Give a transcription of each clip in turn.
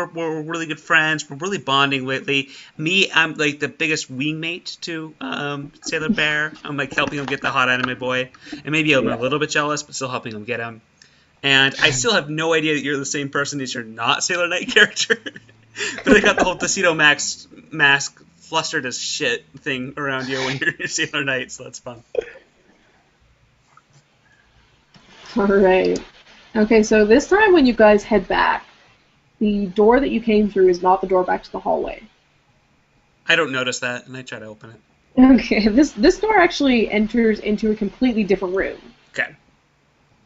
we're really good friends. We're really bonding lately. Me, I'm like the biggest wingmate to Sailor Bear. I'm like helping him get the hot anime boy, and maybe I'm a little bit jealous, but still helping him get him. And I still have no idea that you're the same person as your not Sailor Knight character. But I got the whole Tuxedo mask flustered as shit thing around you when you're Sailor Knight, so that's fun. All right. Okay, so this time when you guys head back, the door that you came through is not the door back to the hallway. I don't notice that, and I try to open it. Okay, this door actually enters into a completely different room. Okay.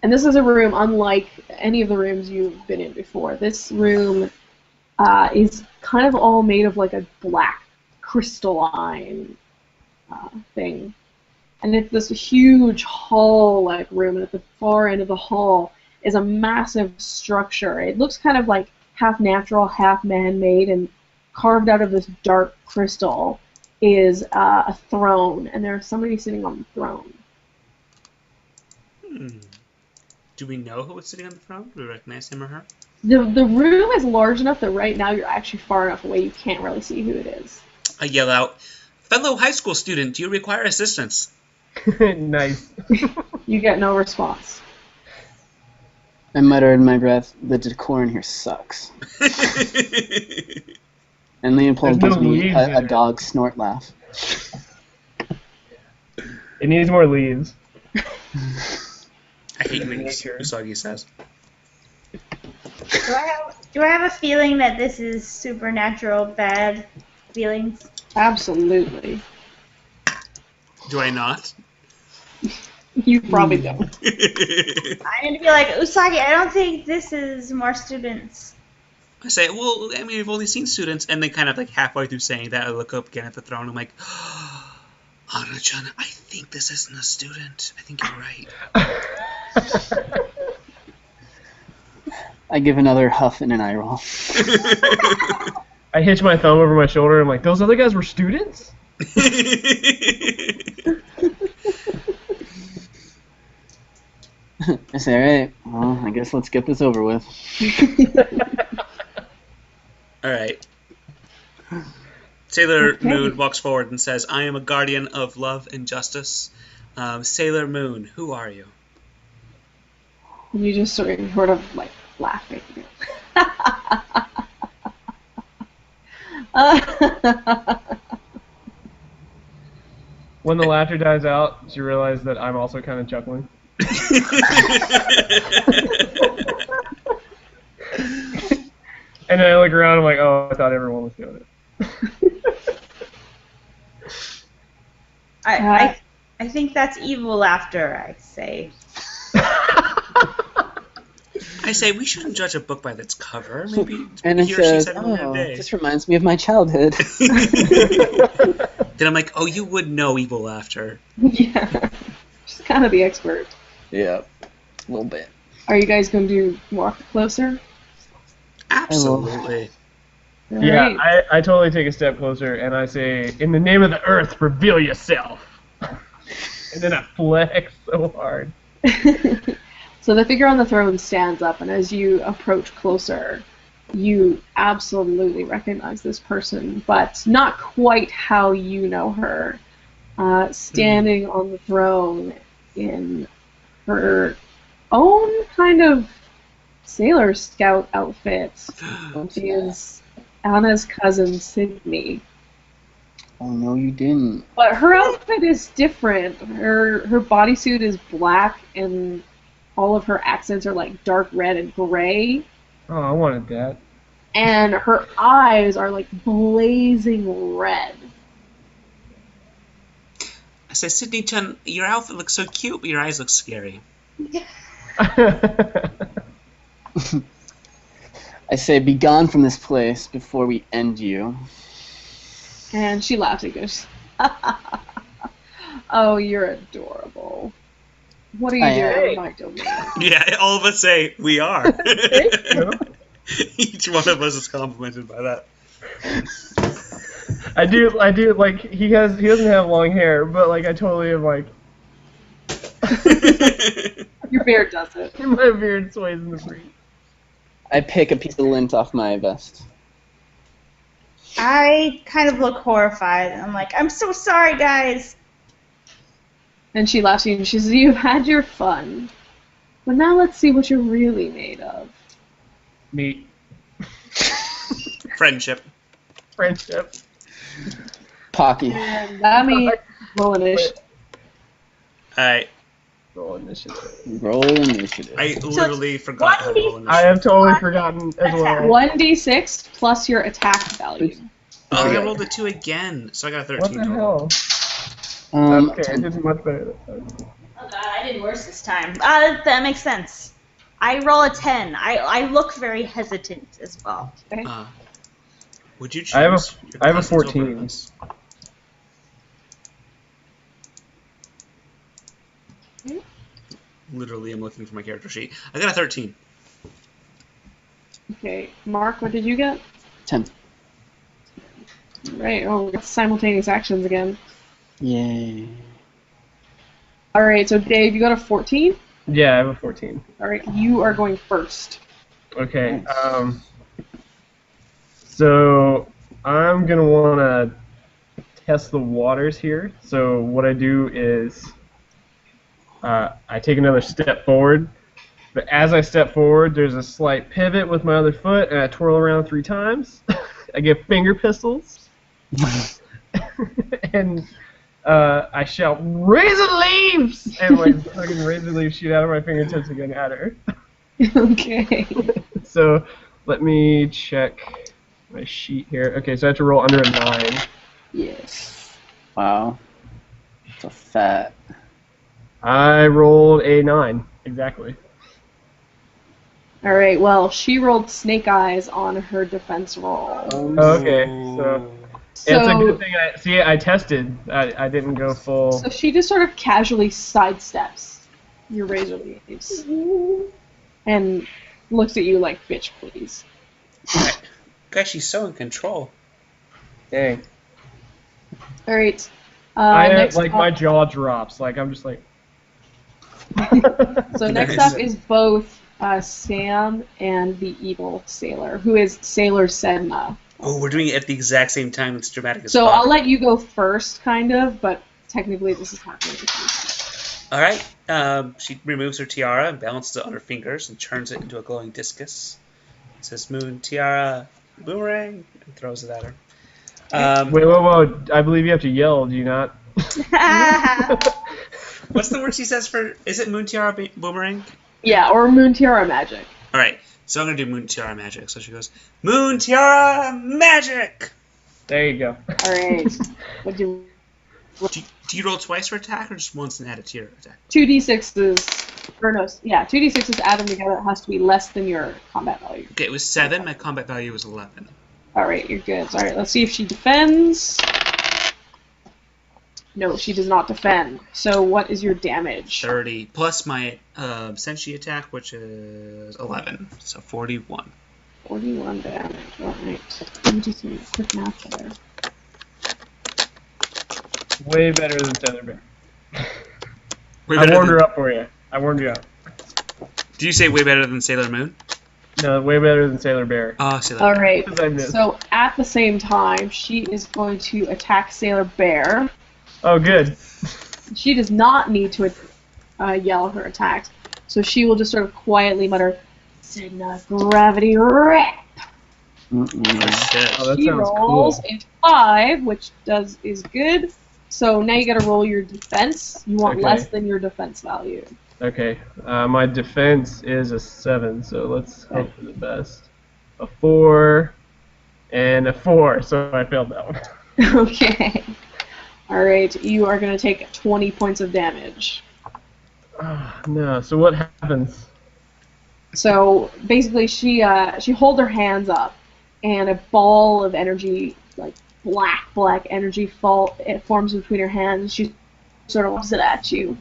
And this is a room unlike any of the rooms you've been in before. This room is kind of all made of like a black crystalline thing. And it's this huge hall-like room, and at the far end of the hall is a massive structure. It looks kind of like half natural, half man-made, and carved out of this dark crystal is a throne, and there's somebody sitting on the throne. Do we know who is sitting on the throne? Do we recognize him or her? The room is large enough that right now you're actually far enough away you can't really see who it is. I yell out, "Fellow high school student, do you require assistance?" Nice. You get no response. I mutter in my breath, the decor in here sucks. And Leopold There's no gives me leaves a in it. dog snort laugh. It needs more leaves. I hate when Usagi says. Do I have a feeling that this is supernatural bad feelings? Absolutely. Do I not? You probably don't. I need to be like, Usagi, I don't think this is more students. I say, well, I mean, we've only seen students, and then kind of like halfway through saying that, I look up again at the throne, I'm like, Hana-chan, I think this isn't a student. I think you're right. I give another huff and an eye roll. I hitch my thumb over my shoulder. I'm like, those other guys were students? I say, alright, well, I guess let's get this over with. Alright. Sailor Moon walks forward and says, I am a guardian of love and justice. Sailor Moon, who are you? You just sort of like laughing. When the laughter dies out, you realize that I'm also kind of chuckling. And then I look around, I'm like, oh, I thought everyone was doing it. I think that's evil laughter, I say. I say, we shouldn't judge a book by its cover. Maybe And he it or she says, said it on oh, their day. this reminds me of my childhood. Then I'm like, oh, you would know evil laughter. Yeah. She's kind of the expert. Yeah, a little bit. Are you guys going to walk closer? Absolutely. All Yeah, right. I totally take a step closer, and I say, in the name of the earth, reveal yourself. And then I flex so hard. So the figure on the throne stands up, and as you approach closer, you absolutely recognize this person, but not quite how you know her. Standing on the throne in her own kind of Sailor Scout outfit is Anna's cousin Sydney. Oh, no, you didn't. But her outfit is different. Her bodysuit is black, and all of her accents are like dark red and gray. Oh, I wanted that. And her eyes are like blazing red. I say, Sydney-chan, your outfit looks so cute, but your eyes look scary. I say, be gone from this place before we end you. And she laughs and goes, oh, you're adorable. What are you doing in my domain? Yeah, all of us say, we are. Each one of us is complimented by that. I do, like, he doesn't have long hair, but, like, I totally am, like... Your beard does it. My beard sways in the breeze. I pick a piece of lint off my vest. I kind of look horrified. I'm like, I'm so sorry, guys. And she laughs at you and she says, "You've had your fun. But now let's see what you're really made of." Meat. Friendship. Friendship. Pocky. And that means roll initiative. Alright. Roll initiative. Roll initiative. I literally forgot how to roll initiative. I have totally forgotten as well. 1d6 plus your attack value. Oh, I rolled a 2 again, so I got a 13 What the total. hell? Okay, I did much better this time. Oh god, I did worse this time. That makes sense. I roll a 10. I look very hesitant as well. Would you choose? I have a your Constance 14. over us? Literally, I'm looking for my character sheet. I got a 13. Okay, Mark, what did you get? 10. Right, oh, we got simultaneous actions again. Yay. Alright, so Dave, you got a 14? Yeah, I have a 14. Alright, you are going first. Okay. So I'm gonna want to test the waters here. So what I do is I take another step forward, but as I step forward, there's a slight pivot with my other foot, and I twirl around 3 times. I get finger pistols, and I shout, "Raisin leaves!" and like fucking raisin leaves shoot out of my fingertips again at her. Okay. So let me check my sheet here. Okay, so I have to roll under a 9. Yes. Wow. It's a fat. I rolled a 9, exactly. Alright, well, she rolled snake eyes on her defense roll. Okay, so it's a good thing I tested. I didn't go full. So she just sort of casually sidesteps your razor leaves and looks at you like, "Bitch, please." Guys, she's so in control. Dang. Alright. My up, jaw drops. Like I'm just like. so next up is both Sam and the evil sailor, who is Sailor Sedna. Oh, we're doing it at the exact same time. It's dramatic as So fuck. I'll let you go first, kind of, but technically this is happening. All right. She removes her tiara and balances it on her fingers and turns it into a glowing discus. It says "Moon Tiara Boomerang" and throws it at her. Wait, whoa! I believe you have to yell. Do you not? What's the word she says for? Is it Moon Tiara Boomerang? Yeah, or Moon Tiara Magic. All right. So I'm gonna do Moon Tiara Magic. So she goes, "Moon Tiara Magic." There you go. Alright. What do Do you roll twice for attack or just once and add a tier attack? 2d6s, or no, yeah, 2d6s add them together. It has to be less than your combat value. Okay, it was 7. My combat value was 11. Alright, you're good. Alright, let's see if she defends. No, she does not defend. So what is your damage? 30 plus my Senshi attack, which is 11, so 41. 41 damage. Alright. Let me do some quick math there. Way better than Sailor Bear. Way I better warmed than- her up for you. I warmed you up. Do you say way better than Sailor Moon? No, way better than Sailor Bear. Oh, Sailor Moon. Alright, Because I missed. so at the same time, she is going to attack Sailor Bear. Oh, good. She does not need to yell her attacks, so she will just sort of quietly mutter, "Sidna Gravity Rip!" Oh, Mm-mm. shit. Oh, that She sounds rolls cool. a 5, which is good. So now you gotta roll your defense. You want Okay. less than your defense value. Okay, my defense is a 7, so let's hope for the best. A 4 and a 4, so I failed that one. Okay. Alright, you are gonna take 20 points of damage. No, so what happens? So basically, she holds her hands up, and a ball of energy, like black energy, it forms between her hands. And she sort of lobs it at you,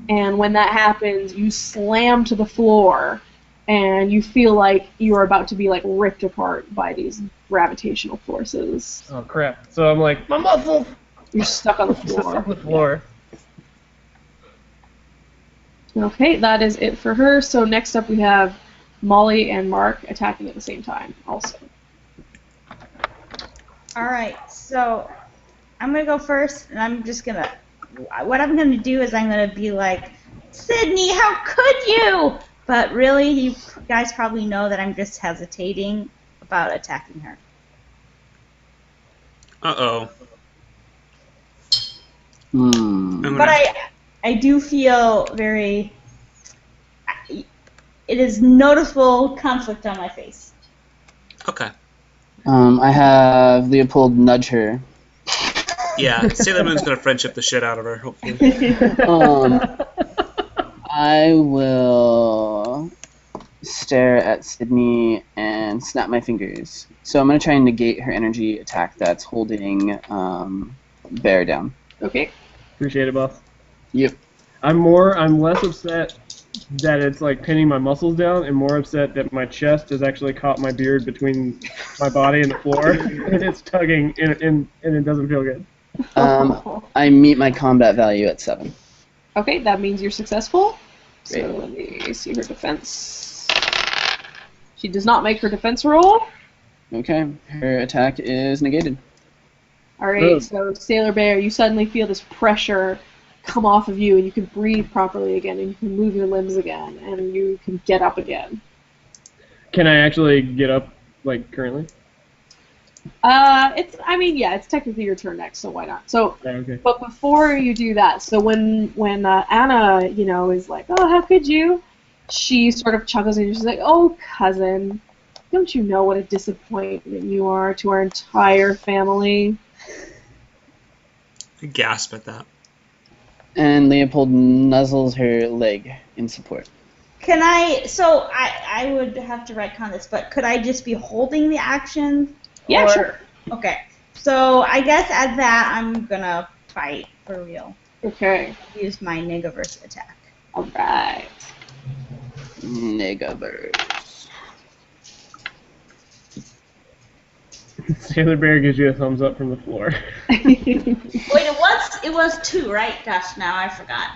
and when that happens, you slam to the floor, and you feel like you are about to be like ripped apart by these gravitational forces. Oh crap! So I'm like, my muscles. You're stuck on the Just floor. on the floor. Okay, that is it for her. So next up we have Molly and Mark attacking at the same time also. Alright, so I'm gonna go first, and I'm just gonna. What I'm gonna do is I'm gonna be like, Sydney, how could you? But really, you guys probably know that I'm just hesitating about attacking her. Uh-oh. But I do feel very. It is noticeable conflict on my face. Okay. I have Leopold nudge her. Yeah, Sailor Moon's gonna friendship the shit out of her, hopefully. I will stare at Sydney and snap my fingers. So I'm gonna try and negate her energy attack that's holding Bear down. Okay. Appreciate it, boss. Yep. I'm less upset that it's like pinning my muscles down, and more upset that my chest has actually caught my beard between my body and the floor, and it's tugging, and it doesn't feel good. I meet my combat value at 7. Okay, that means you're successful. Great. So let me see her defense. She does not make her defense roll. Okay, her attack is negated. Alright, so Sailor Bear, you suddenly feel this pressure come off of you, and you can breathe properly again, and you can move your limbs again, and you can get up again. Can I actually get up, like, currently? It's technically your turn next, so why not? So, Okay. but before you do that, so when Anna, is like, oh, how could you? She sort of chuckles and she's like, oh, cousin, don't you know what a disappointment you are to our entire family? I gasp at that. And Leopold nuzzles her leg in support. Can I? So I would have to retcon this, but could I just be holding the action? Yeah, sure. Okay. So I guess at that I'm gonna fight for real. Okay. Use my Negaverse attack. Alright. Negaverse. Sailor Bear gives you a thumbs up from the floor. Wait, it was 2, right? Gosh, now I forgot.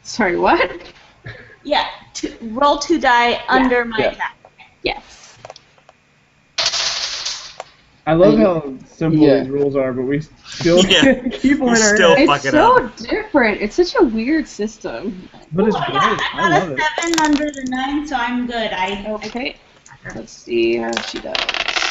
Sorry, what? Yeah, roll 2 die under my Yeah. attack. Yes. I love how simple these rules are, but we still keep them in our Still head. fuck It's it so up. different. It's such a weird system. But it's Oh, great. yeah, I I love got it. a 7 under the 9, so I'm good. Okay. Let's see how she does.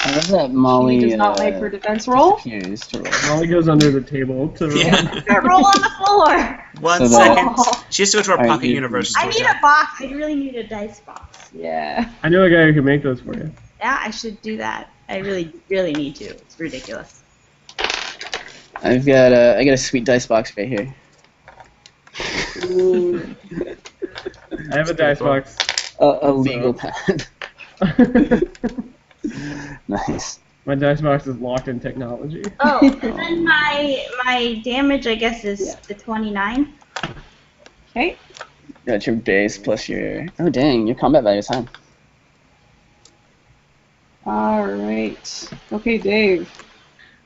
I love that Molly She does not make her defense roll. disappears to roll. Molly goes under the table to roll. Yeah. Roll on the floor. One So second. that- She has to go to our Alright, pocket you- universe. I need a box. I really need a dice box. Yeah. I know a guy who can make those for you. Yeah, I should do that. I really, really need to. It's ridiculous. I got a sweet dice box right here. Ooh. I have a dice box. A legal pad. Nice. My dice box is locked in technology. Oh, and then my damage, I guess, is the 29. Okay. Got your base plus your. Oh dang, your combat value is high. Alright. Okay, Dave.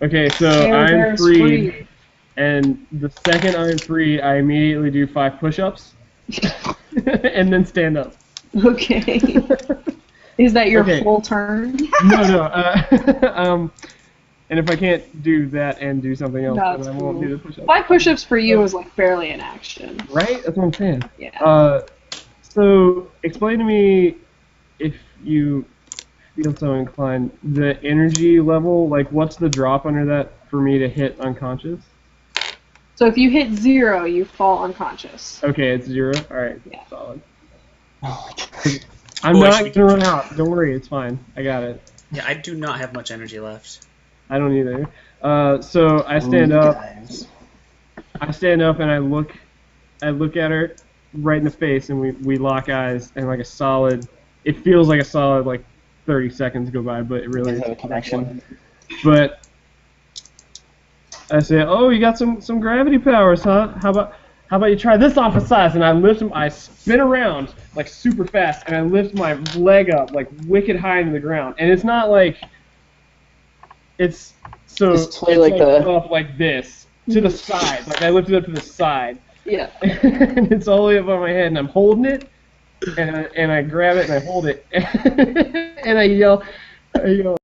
Okay, so Sailor I'm Bear's free, and the second I'm free, I immediately do 5 push-ups, and then stand up. Okay. Is that your Okay. whole turn? No. And if I can't do that and do something else, That's then I won't cool. do the push-ups. 5 push-ups for you is like barely an action. Right? That's what I'm saying. Yeah. So explain to me, if you feel so inclined, the energy level, like what's the drop under that for me to hit unconscious? So if you hit 0, you fall unconscious. Okay, it's 0? Alright, Yeah. solid. Oh my god. I'm Boy, not should we- gonna run out. Don't worry, it's fine. I got it. Yeah, I do not have much energy left. I don't either. So I stand Oh, up. guys. I stand up and I look at her right in the face, and we lock eyes, and like a solid. It feels like a solid like 30 seconds go by, but it You really guys have a connection. But I say, "Oh, you got some gravity powers, huh? How about you try this on for size?" And I spin around like super fast, and I lift my leg up like wicked high into the ground. And it's not like it's Just play like the- up like this to the side. Like I lift it up to the side, Yeah. and it's all the way up on my head, and I'm holding it, and I grab it and I hold it, and I yell,